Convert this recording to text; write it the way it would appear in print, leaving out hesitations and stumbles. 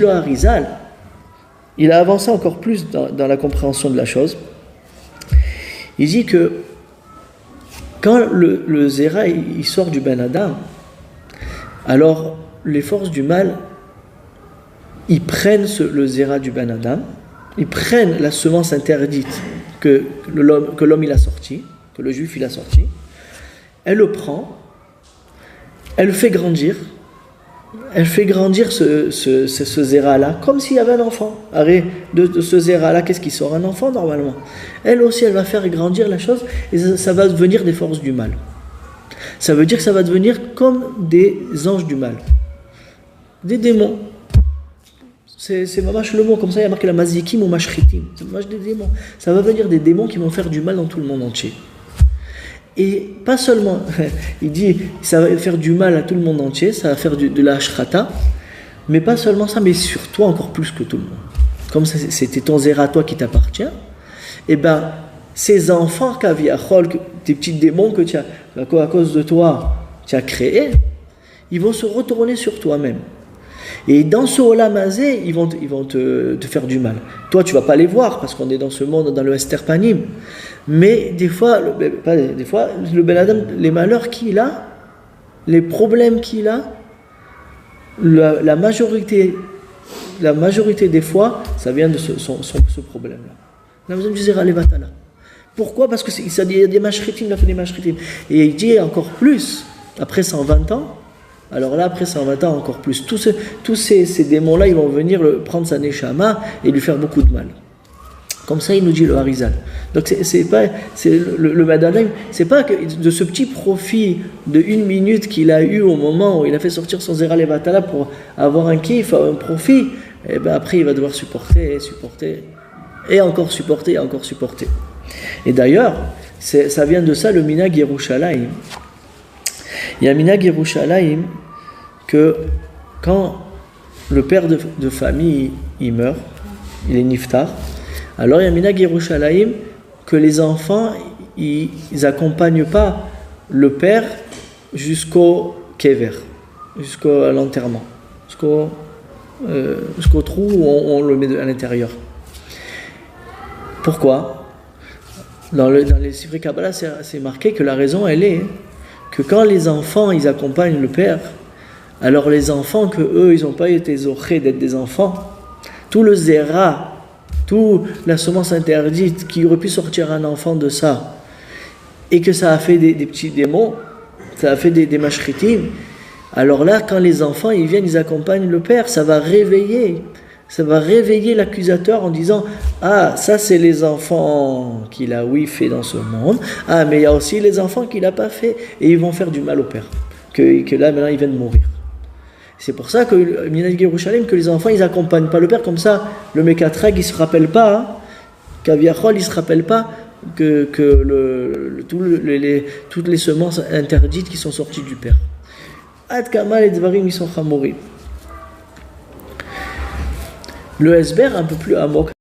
Le Harizal, il a avancé encore plus dans la compréhension de la chose. Il dit que quand le Zera il sort du Ben Adam, alors les forces du mal, ils prennent le Zera du Ben Adam, ils prennent la semence interdite que l'homme il a sorti, que le juif il a sorti, elle le prend, elle le fait grandir, ce Zera-là, comme s'il y avait un enfant. Arrête, de ce Zera-là, qu'est-ce qui sort? Un enfant, normalement. Elle aussi, elle va faire grandir la chose, et ça va devenir des forces du mal. Ça veut dire que ça va devenir comme des anges du mal. Des démons. C'est mamash le mot, comme ça il y a marqué la mazikim ou mashritim. C'est mamash des démons. Ça va venir des démons qui vont faire du mal dans tout le monde entier. Et pas seulement, il dit, ça va faire du mal à tout le monde entier, ça va faire de la ashrata, mais pas seulement ça, mais sur toi encore plus que tout le monde. Comme ça, c'était ton zéra à toi qui t'appartient, et bien, ces enfants kaviachol, tes petits démons que tu as, à cause de toi, tu as créés, ils vont se retourner sur toi-même. Et dans ce olam hazé, ils vont te faire du mal. Toi, tu ne vas pas les voir, parce qu'on est dans ce monde, dans le Esther Panim. Mais des fois, le Ben Adam, les malheurs qu'il a, les problèmes qu'il a, la majorité des fois, ça vient de ce problème-là. On a besoin de dire Alevatala. Pourquoi? Parce qu'il y a des mashritim, il a fait des mashritim. Et il dit encore plus, après 120 ans, alors là, après 120 ans, encore plus. Tous ces démons-là, ils vont venir prendre sa neshama et lui faire beaucoup de mal. Comme ça, il nous dit le Harizal. Donc, le Madanaim, c'est pas que de ce petit profit de 1 minute qu'il a eu au moment où il a fait sortir son Zera Levatala pour avoir un kiff, un profit, et ben après, il va devoir supporter, et encore supporter. Et d'ailleurs, ça vient de ça, le Minag Yerushalayim. Il y a un Minag Yerushalayim que quand le père de famille il meurt, il est niftar, alors il y a un Minag Yerushalayim que les enfants ils accompagnent pas le père jusqu'au kever, jusqu'à l'enterrement, jusqu'au trou où on le met à l'intérieur. Pourquoi? Dans les Sifrei Kabbalah, c'est marqué que la raison elle est que quand les enfants ils accompagnent le père, alors les enfants que eux ils n'ont pas été zochés d'être des enfants, tout le zéra, toute la semence interdite qui aurait pu sortir un enfant de ça, et que ça a fait des petits démons, ça a fait des mashritim, alors là quand les enfants ils viennent, ils accompagnent le père, ça va réveiller l'accusateur en disant ah ça c'est les enfants qu'il a fait dans ce monde, ah mais il y a aussi les enfants qu'il n'a pas fait, et ils vont faire du mal au père, que là maintenant il vient de mourir. C'est pour ça que Minag Yerushalayim, que les enfants ils accompagnent pas le père, comme ça le Mekatrag il se rappelle pas, Kaviachol il se rappelle pas que toutes les semences interdites qui sont sorties du père. Ad Kamal et Dvarim ils sont chamorim. Le Esber un peu plus amok.